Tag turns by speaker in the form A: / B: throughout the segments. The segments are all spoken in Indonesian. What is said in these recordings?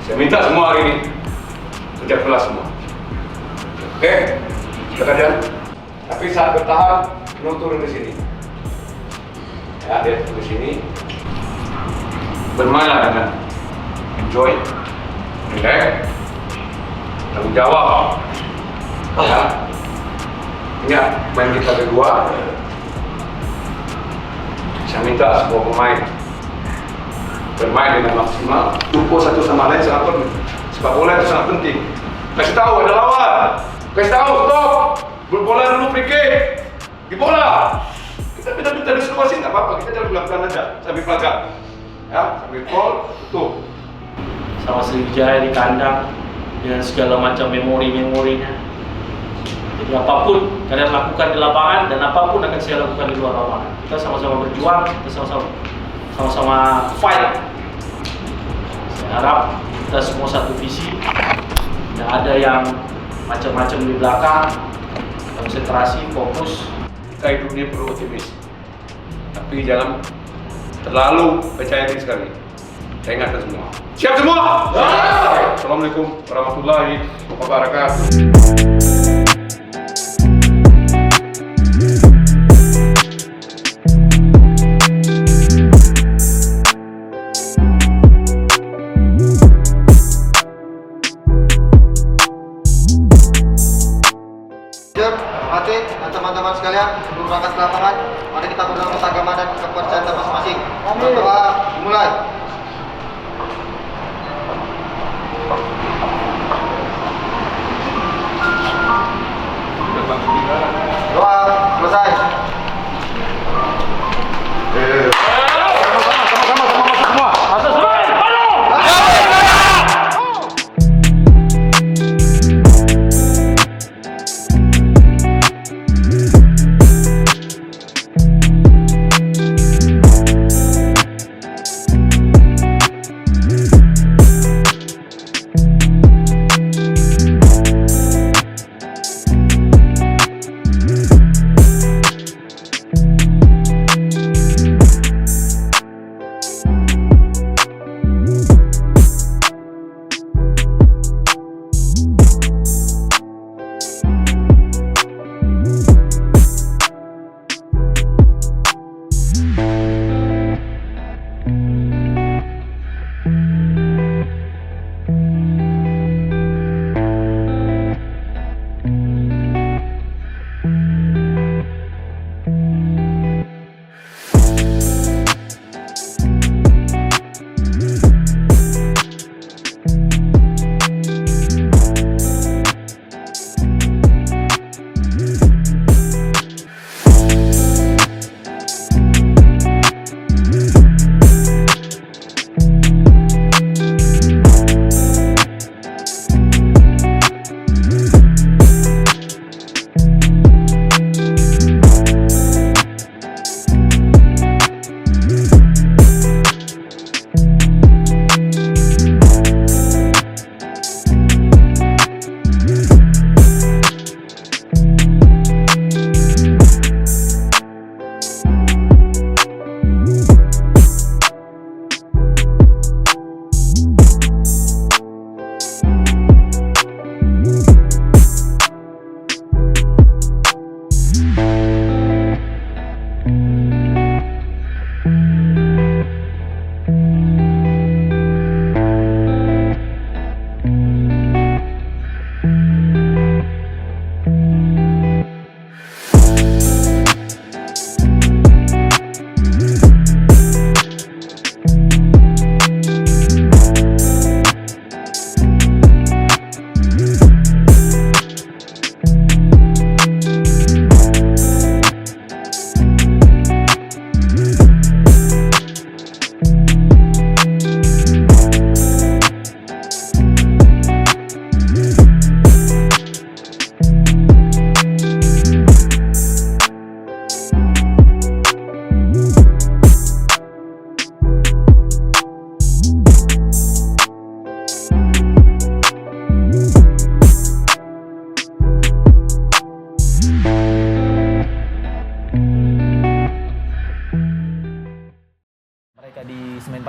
A: Saya minta semua hari ini kerja keras semua. Oke? Silakan. Tapi saat bertahan, belum turun di sini. Ya, dia turun di sini. Bermainlah dengan enjoy, relax, tanggung jawab. Ya. Ingat, main kita berdua. Saya minta semua pemain bermain dengan maksimal. Support satu sama lain sangat penting. Sepak bola itu sangat penting. Kasih tahu ada lawan. Kasih tahu stop. Berbola dulu free kick. Di bola. Kita minta diskusi nggak apa-apa. Kita jalan pelan-pelan aja sambil pelajar. Ya, sambil gol tutup.
B: Sama Sriwijaya di kandang dengan segala macam memori-memorinya. Jadi apapun kalian lakukan di lapangan dan apapun akan saya lakukan di luar lapangan. Kita sama-sama berjuang, kita sama-sama fight. Saya harap kita semua satu visi. Tidak ada yang macam-macam di belakang. Konsentrasi, fokus.
A: Kita hidup ini perlu optimis. Tapi jangan terlalu percaya diri sekali. Saya ingatkan semua. Siap semua? Ya. Assalamualaikum warahmatullahi wabarakatuh.
C: Mati dan teman-teman sekalian, sebelum berangkat ke lapangan, mari kita berdoa agama dan kepercayaan masing-masing. Berdoa dimulai. Doa selesai.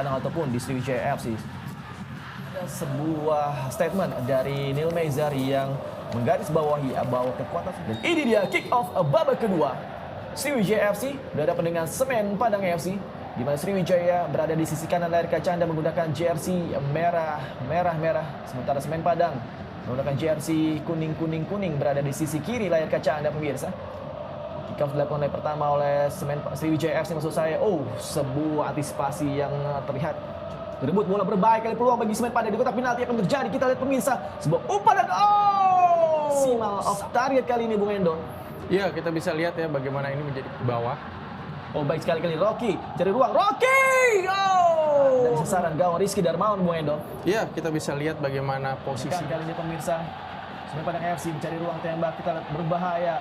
D: Padang ataupun di Sriwijaya FC. Ada sebuah statement dari Neil Meizer yang menggarisbawahi bahwa kekuatan, dan ini dia kick off babak kedua. Sriwijaya FC berhadapan dengan Semen Padang FC, di mana Sriwijaya berada di sisi kanan layar kaca Anda menggunakan jersey merah, sementara Semen Padang menggunakan jersey kuning berada di sisi kiri layar kaca Anda pemirsa. Kick off dilakukan oleh pertama oleh Sriwijaya FC maksud saya. Sebuah antisipasi yang terlihat. Berebut bola berbahaya kali peluang bagi Semen Padang di kotak penalti akan terjadi. Kita lihat pemirsa, sebuah umpan dan simal off target kali ini Bung Endo.
E: Iya, kita bisa lihat ya bagaimana ini menjadi ke bawah.
D: Baik sekali Rocky, cari ruang Rocky. Dan sasaran gawang Rizky Darmawan Bung Endo.
E: Iya, kita bisa lihat bagaimana posisi.
D: Kali ini pemirsa, Semen Padang FC mencari ruang tembak, kita lihat berbahaya.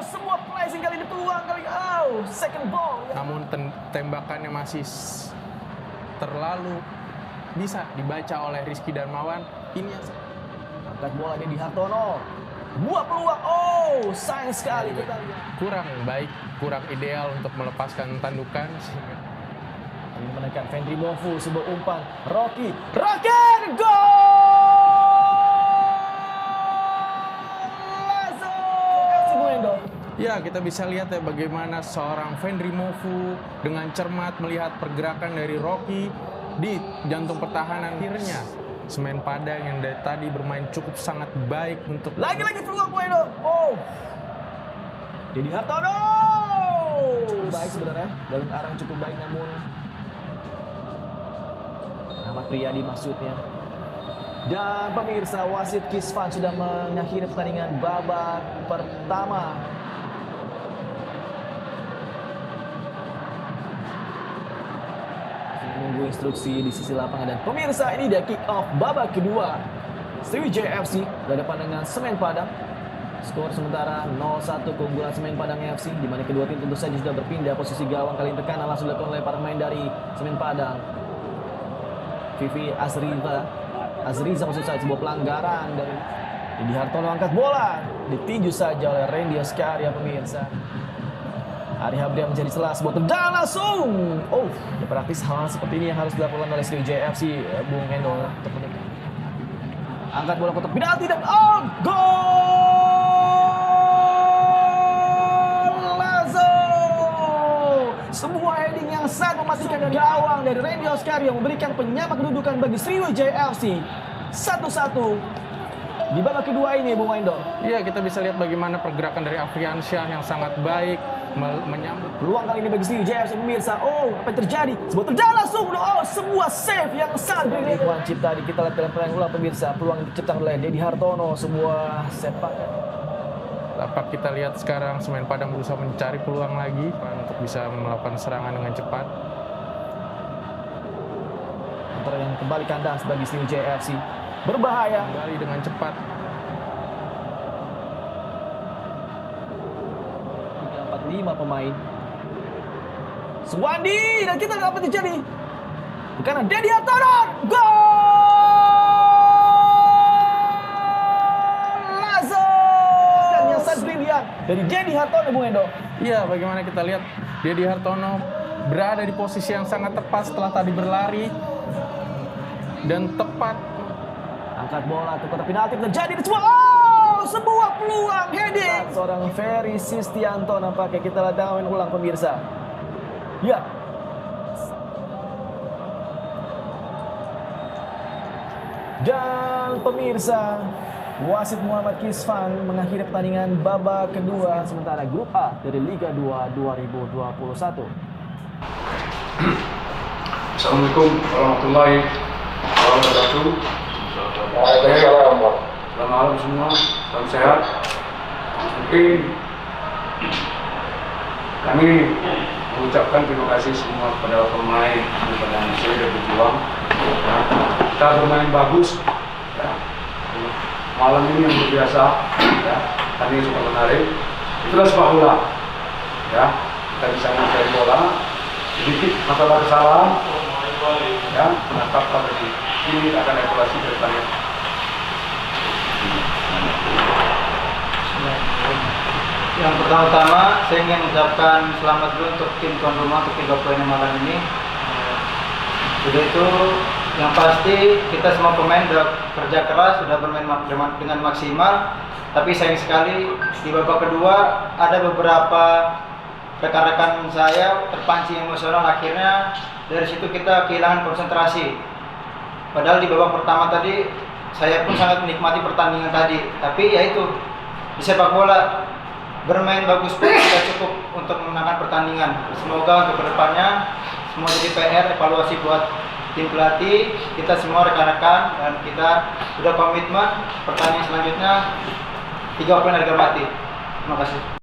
D: Semua placing kali ini peluang kali. Second ball.
E: Namun tembakannya masih terlalu bisa dibaca oleh Rizky Darmawan. Ini yang
D: angkat bola di Hartono. Buah peluang. Sayang sekali kita lihat.
E: Kurang baik, kurang ideal untuk melepaskan tandukan.
D: Ini menekan Fendry Mofu, sebuah umpan. Rocky, gol!
E: Ya, kita bisa lihat ya bagaimana seorang Fendry Mofu dengan cermat melihat pergerakan dari Rocky di jantung pertahanan. Akhirnya Semen Padang yang dari tadi bermain cukup sangat baik untuk
D: lagi-lagi peluang Bueno. Dedi Hartono. Cukup baik sebenarnya, dalam arah cukup baik namun Ahmad Priyadi maksudnya. Dan pemirsa, wasit Kisvan sudah mengakhiri pertandingan babak pertama. Menunggu instruksi di sisi lapangan dan pemirsa, ini dia kick off babak kedua. Sriwijaya FC berhadapan dengan Semen Padang. Skor sementara 0-1 keunggulan Semen Padang FC, di mana kedua tim tentu saja sudah berpindah posisi gawang. Kali ini tekanan langsung dilakukan oleh para pemain dari Semen Padang. Vivi Azriza maksud saya, sebuah pelanggaran dari Dedi Hartono, angkat bola ditinju saja oleh Randy Oscar ya pemirsa. Ari Habria menjadi celah, sebuah tendangan langsung. Ya praktis hal seperti ini yang harus dilakukan oleh Sriwijaya FC, Bung Endo. Angkat bola kotak penalti dan gol! Lazo! Sebuah heading yang sangat mematikan dari gawang dari Randy Oscar yang memberikan penyama kedudukan bagi Sriwijaya FC. 1-1 di babak kedua ini, Bung Endo.
E: Iya, kita bisa lihat bagaimana pergerakan dari Afriansyah yang sangat baik menyambut
D: peluang kali ini bagi Sriwijaya FC pemirsa. Apa yang terjadi? Sebuah tendangan langsung. Sebuah save yang sangat brilliant. Ikhwan Cipta, kita lihat dalam pertandingan ulang pemirsa. Peluang yang diciptakan oleh Dedi Hartono, sebuah sepakan.
E: Dapat kita lihat sekarang Semen Padang berusaha mencari peluang lagi untuk bisa melakukan serangan dengan cepat.
D: Antara yang kembali kandang bagi Sriwijaya FC. Berbahaya.
E: Kembali dengan cepat.
D: 5 pemain. Suwandi, dan kita lihat apa terjadi. Karena Dedi Hartono, gol! Lazo! Dan yang sangat brilian dari Dedi Hartono, Bung Endo.
E: Iya, bagaimana kita lihat Dedi Hartono berada di posisi yang sangat tepat setelah tadi berlari dan tepat.
D: Angkat bola ke kotak penalti, terjadi sebuah peluang heading seorang Ferry Sistianto nampaknya. Kita lihat dengan ulang pemirsa. Ya. Dan pemirsa, wasit Muhammad Kisvan mengakhiri pertandingan babak kedua sementara grup A dari Liga 2 2021.
A: Assalamualaikum warahmatullahi wabarakatuh. Selamat malam semua, salam sehat. Mungkin kami mengucapkan terima kasih semua kepada pemain daripada Indonesia yang berjuang. Kita bermain bagus. Malam ini yang biasa, kami suka menarik. Itulah sepak bola. Kita bisa mencari bola, sedikit masalah kesalahan, menangkap ini akan evaluasi ke depannya.
F: Yang pertama-tama saya ingin mengucapkan selamat dulu untuk tim tuan rumah untuk 3 poin malam ini. Udah itu yang pasti kita semua pemain udah kerja keras, sudah bermain dengan maksimal. Tapi sayang sekali di babak kedua ada beberapa rekan-rekan saya terpancing emosional, akhirnya dari situ kita kehilangan konsentrasi. Padahal di babak pertama tadi saya pun sangat menikmati pertandingan tadi. Tapi ya itu, di sepak bola bermain bagus pun tidak cukup untuk memenangkan pertandingan. Semoga untuk kedepannya semua jadi PR, evaluasi buat tim pelatih, kita semua rekan-rekan, dan kita sudah komitmen pertandingan selanjutnya 3 poin harga mati. Terima kasih.